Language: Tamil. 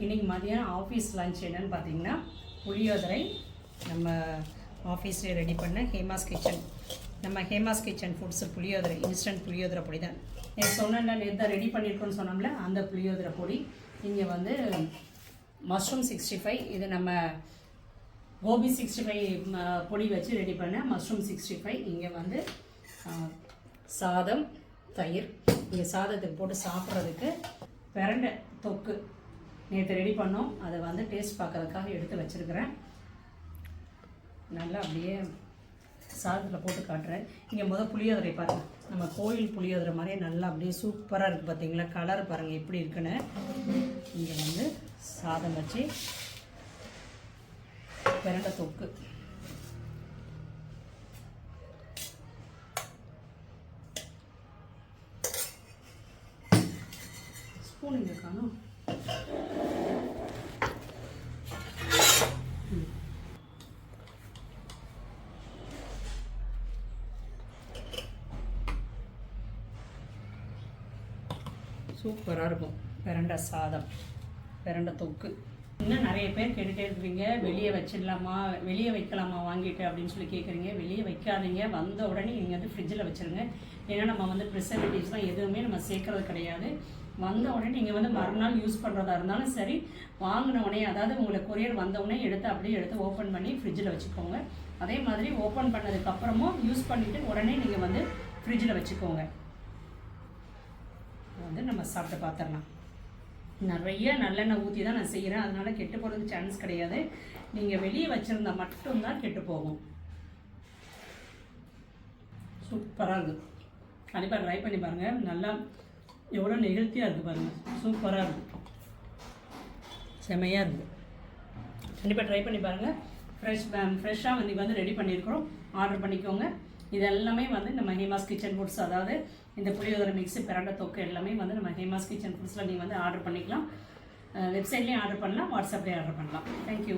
இன்றைக்கி மதியானம் ஆஃபீஸ் லஞ்ச் என்னென்னு பார்த்தீங்கன்னா புளியோதரை நம்ம ஆஃபீஸ்லேயே ரெடி பண்ண ஹேமாஸ் கிச்சன். நம்ம ஹேமாஸ் கிச்சன் ஃபுட்ஸு புளியோதரை, இன்ஸ்டன்ட் புளியோதரை பொடி தான். நான் சொன்னேன்ல நேற்று ரெடி பண்ணியிருக்கோன்னு சொன்னோம்ல, அந்த புளியோதரை பொடி. இங்கே வந்து மஷ்ரூம் 65, இது நம்ம கோபி 65 பொடி வச்சு ரெடி பண்ண மஷ்ரூம் 65. இங்கே வந்து சாதம், தயிர். இங்கே சாதத்துக்கு போட்டு சாப்பிட்றதுக்கு பிரண்டை தொக்கு நேற்று ரெடி பண்ணோம். அதை வந்து டேஸ்ட் பார்க்கறதுக்காக எடுத்து வச்சுருக்கிறேன். நல்லா அப்படியே சாதத்தில் போட்டு காட்டுறேன். இங்கே புளியோதரை பாருங்கள், நம்ம கோயில் புளியோதரை மாதிரியே நல்லா அப்படியே சூப்பராக இருக்குது பார்த்தீங்களா? கலர் பாருங்கள் எப்படி இருக்குன்னு. இங்கே வந்து சாதம் வச்சு பிரண்டை தொக்கு. ஸ்பூன் இங்கே காணும். சூப்பராக இருக்கும் பிரண்டை சாதம், பிரண்டை தொக்கு. இன்னும் நிறைய பேர் கேட்டுகிட்டே இருக்கிறீங்க, வெளியே வச்சிடலாமா, வெளியே வைக்கலாமா வாங்கிட்டு அப்படின்னு சொல்லி கேட்குறீங்க. வெளியே வைக்காதீங்க, வந்த உடனே நீங்கள் வந்து ஃப்ரிட்ஜில் வச்சுருங்க. ஏன்னா நம்ம வந்து ப்ரிசர்வேட்டிவ்ஸ்லாம் எதுவுமே நம்ம சேர்க்கறது கிடையாது. வந்த உடனே நீங்கள் வந்து மறுநாள் யூஸ் பண்ணுறதா இருந்தாலும் சரி, வாங்கின உடனே, அதாவது உங்களுக்கு கொரியர் வந்த உடனே அப்படியே எடுத்து ஓப்பன் பண்ணி ஃப்ரிட்ஜில் வச்சுக்கோங்க. அதே மாதிரி ஓப்பன் பண்ணதுக்கப்புறமும் யூஸ் பண்ணிவிட்டு உடனே நீங்கள் வந்து ஃப்ரிட்ஜில் வச்சுக்கோங்க. வந்து நம்ம சாப்பிட்டு பார்த்துடலாம். நிறைய நல்லெண்ணெய் ஊற்றி தான் நான் செய்கிறேன், அதனால் கெட்டு போகிறதுக்கு சான்ஸ் கிடையாது. நீங்கள் வெளியே வச்சுருந்தா மட்டும்தான் கெட்டு போகும். சூப்பராக இருக்குது, கண்டிப்பாக ட்ரை பண்ணி பாருங்கள். நல்லா எவ்வளோ நெகிழ்த்தியாக இருக்குது பாருங்கள், சூப்பராக இருக்குது, செமையாக இருக்குது. கண்டிப்பாக ட்ரை பண்ணி பாருங்கள். ஃப்ரெஷ்ஷாக வந்து ரெடி பண்ணியிருக்கிறோம், ஆர்டர் பண்ணிக்கோங்க. இது எல்லாமே வந்து நம்ம ஹேமாஸ் கிச்சன் ஃபுட்ஸ், அதாவது இந்த புளியோதரை மிக்ஸு, பிரண்டை தொக்கு எல்லாமே வந்து நம்ம ஹேமாஸ் கிச்சன் ஃபுட்ஸில் நீங்கள் வந்து ஆர்டர் பண்ணிக்கலாம். வெப்சைட்லேயும் ஆர்டர் பண்ணலாம், வாட்ஸ்அப்லேயும் ஆர்டர் பண்ணலாம். தேங்க்யூ.